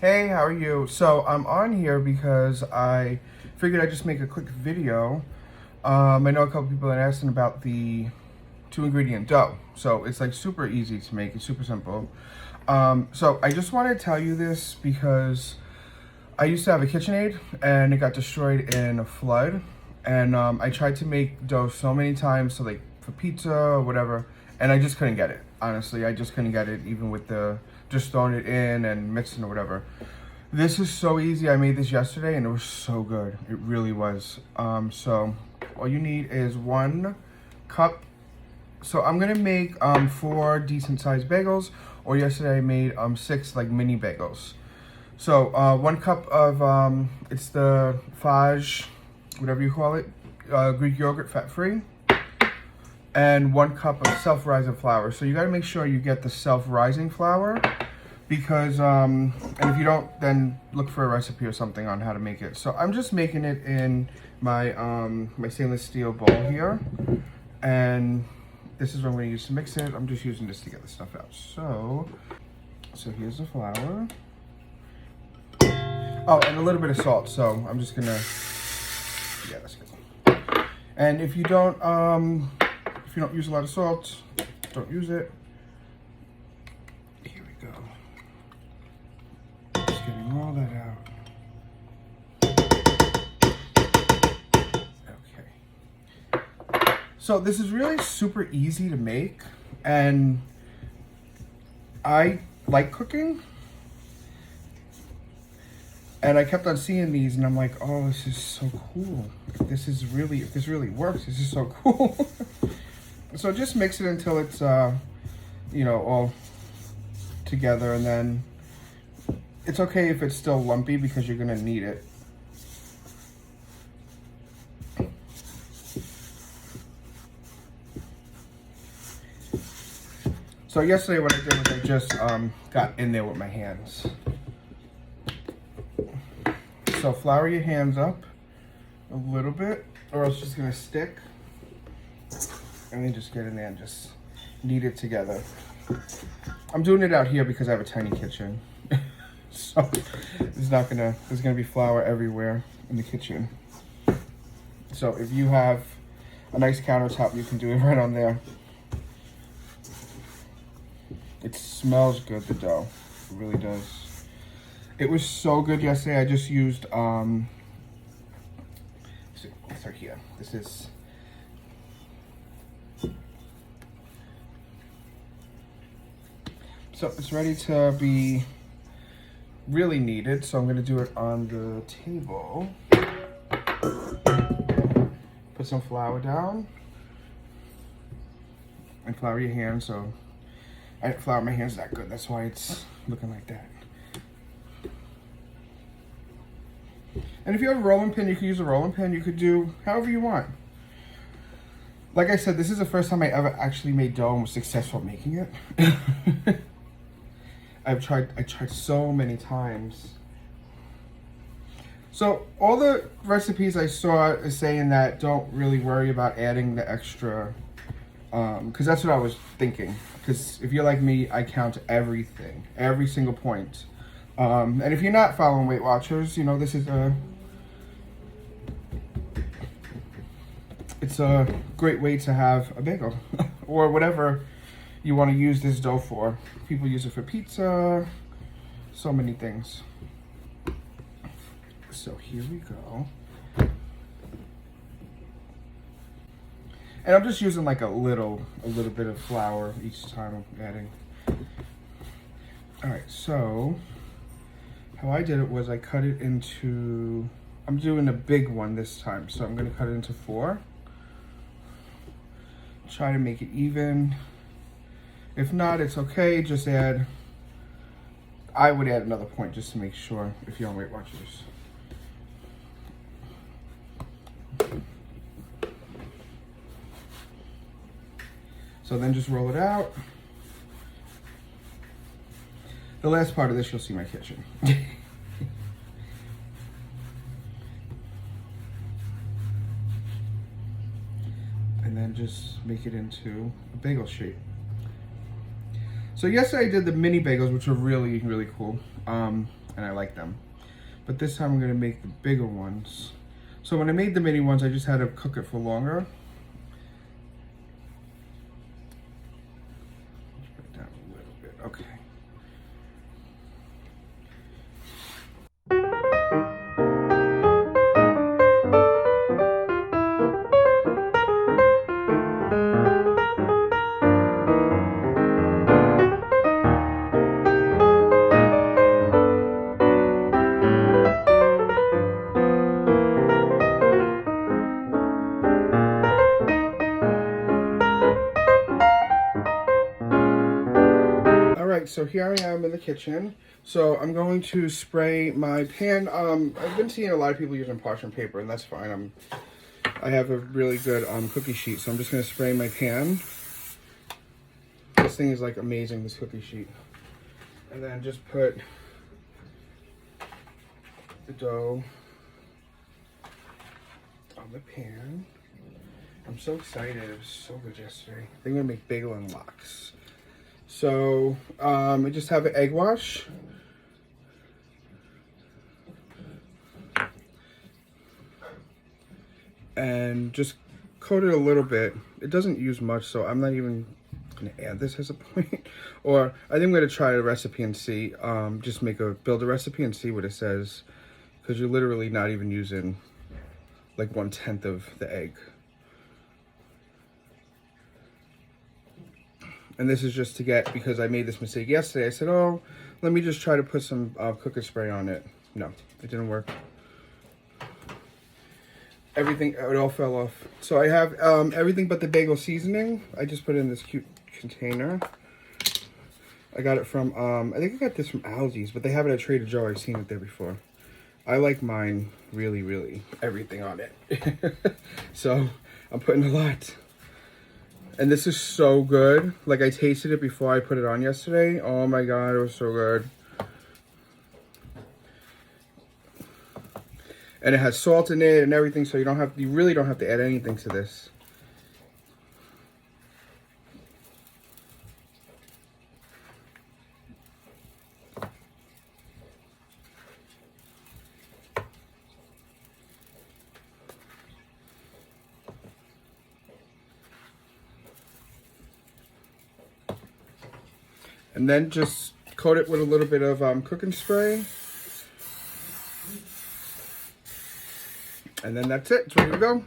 Hey, how are you? So I'm on here because I figured I'd just make a quick video. I know a couple people are asking about the 2 ingredient dough. So it's like super easy to make, it's super simple. So I just want to tell you this because I used to have a KitchenAid and it got destroyed in a flood. And I tried to make dough so many times, so like for pizza or whatever, and I just couldn't get it. Honestly, I just couldn't get it, even with the just throwing it in and mixing or whatever. This is so easy. I made this yesterday and it was so good. It really was. So all you need is 1 cup. So I'm gonna make 4 decent sized bagels, or yesterday I made 6 like mini bagels. So 1 cup of it's the FAGE, whatever you call it, Greek yogurt, fat free, and 1 cup of self-rising flour. So you got to make sure you get the self-rising flour, because and if you don't, then look for a recipe or something on how to make it. So I'm just making it in my my stainless steel bowl here, and this is what I'm going to use to mix it. I'm just using this to get the stuff out. So here's the flour. Oh, and a little bit of salt. So I'm just gonna, yeah, that's good. And if you don't use a lot of salt, don't use it. Here we go. Just getting all that out. Okay. So this is really super easy to make, and I like cooking. And I kept on seeing these, and I'm like, oh, this is so cool. If this really works, this is so cool. So just mix it until it's, all together, and then it's okay if it's still lumpy because you're gonna need it. So yesterday what I did was I just got in there with my hands. So flour your hands up a little bit, or else it's just gonna stick. And then just get in there and just knead it together. I'm doing it out here because I have a tiny kitchen. So there's gonna be flour everywhere in the kitchen. So if you have a nice countertop, you can do it right on there. It smells good, the dough. It really does. It was so good yesterday. I just used, let's start here. This is, so it's ready to be really kneaded. So I'm gonna do it on the table. Put some flour down and flour your hands. So I didn't flour my hands that good. That's why it's looking like that. And if you have a rolling pin, you can use a rolling pin. You could do however you want. Like I said, this is the first time I ever actually made dough and was successful making it. I tried so many times. So all the recipes I saw is saying that don't really worry about adding the extra, because that's what I was thinking. Because if you're like me, I count everything, every single point. And if you're not following Weight Watchers, this is it's a great way to have a bagel or whatever you want to use this dough for. People use it for pizza, so many things. So here we go. And I'm just using like a little bit of flour each time I'm adding. All right, so how I did it was I cut it into, I'm doing a big one this time, so I'm gonna cut it into 4. Try to make it even. If not, it's okay, just add, I would add another point just to make sure if you're on Weight Watchers. So then just roll it out. The last part of this, you'll see my kitchen. And then just make it into a bagel shape. So yesterday I did the mini bagels, which were really, really cool. And and I like them. But this time I'm gonna make the bigger ones. So when I made the mini ones, I just had to cook it for longer. Put it down a little bit, okay. So here I am in the kitchen. So I'm going to spray my pan. I've been seeing a lot of people using parchment paper, and that's fine. I have a really good cookie sheet, so I'm just going to spray my pan. This thing is like amazing, this cookie sheet. And then just put the dough on the pan. I'm so excited. It was so good yesterday. I think I'm going to make bagel and lox. So I just have an egg wash. And just coat it a little bit. It doesn't use much, so I'm not even gonna add this as a point. Or I think I'm gonna try a recipe and see, just build a recipe and see what it says. Because you're literally not even using like 1/10 of the egg. And this is just to get, because I made this mistake yesterday, I said, oh, let me just try to put some cooking spray on it. No, it didn't work. Everything, it all fell off. So I have everything but the bagel seasoning. I just put it in this cute container. I got it from, I think I got this from Aldi's, but they have it at Trader Joe. I've seen it there before. I like mine really, really, everything on it. So I'm putting a lot. And this is so good. Like, I tasted it before I put it on yesterday. Oh my God, it was so good. And it has salt in it and everything, so you really don't have to add anything to this. And then just coat it with a little bit of cooking spray. And then that's it. It's ready to go.